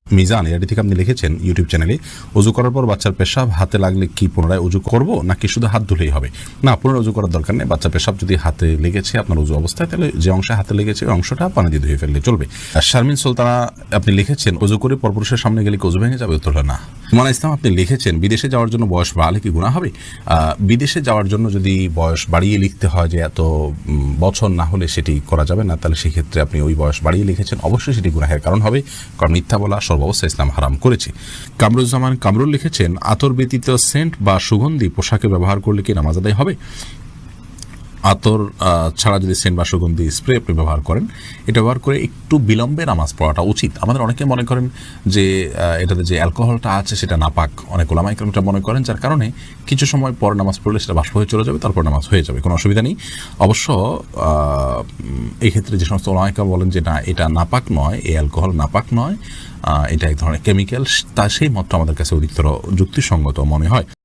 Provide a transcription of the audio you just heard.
মিজান এটি থেকে আপনি লিখেছেন ইউটিউব চ্যানেলে, অজু করার পর বাচ্চার পেশাব হাতে লাগলে কি পুনরায় অজু করব নাকি শুধু হাত ধুলেই হবে? না, পুনরায় অজু করার দরকার নেই। বাচ্চার পেশাব যদি হাতে লেগেছে আপনার অজু অবস্থায়, তাহলে যে অংশে হাতে লেগেছে ওই অংশটা পানি দিয়ে ধুয়ে ফেললে চলবে। শারমিন সুলতানা আপনি লিখেছেন, অজু করে পরপুরুষের সামনে গেলে কি অজু ভেঙে যাবে? উত্তর হলো না। ইমান ইসলাম আপনি লিখেছেন, বিদেশে যাওয়ার জন্য বয়স বাড়ালে কি গুনাহ হবে? বিদেশে যাওয়ার জন্য যদি বয়স বাড়িয়ে লিখতে হয় যে এত বছর না হলে সেটি করা যাবে না, তাহলে সেক্ষেত্রে আপনি ওই বয়স বাড়িয়ে লিখেছেন, অবশ্যই সেটি গুনাহের কারণ হবে, কারণ মিথ্যা বলা সর্বাবস্থা ইসলাম হারাম করেছে। কামরুজ্জামান কামরুল লিখেছেন, আতর ব্যতীত সেন্ট বা সুগন্ধি পোশাকে ব্যবহার করলে কি নামাজ আদায় হবে? আতর ছাড়া যদি সেন্ট বা সুগন্ধি স্প্রে আপনি ব্যবহার করেন, এটা ব্যবহার করে একটু বিলম্বে নামাজ পড়াটা উচিত। আমাদের অনেকে মনে করেন যে এটাতে যে অ্যালকোহলটা আছে সেটা নাপাক, অনেক ওলামা ইকরাম এটা মনে করেন, যার কারণে কিছু সময় পর নামাজ পড়লে সেটা বাষ্প হয়ে চলে যাবে, তারপর নামাজ হয়ে যাবে, কোনো অসুবিধা নেই। অবশ্য এই ক্ষেত্রে যে সমস্ত ওলামা ইকরাম বলেন যে না এটা নাপাক নয়, এই অ্যালকোহল নাপাক নয়, এটা এক ধরনের কেমিক্যাল, তা সেই মতটা আমাদের কাছে অধিকতর যুক্তিসঙ্গত মনে হয়।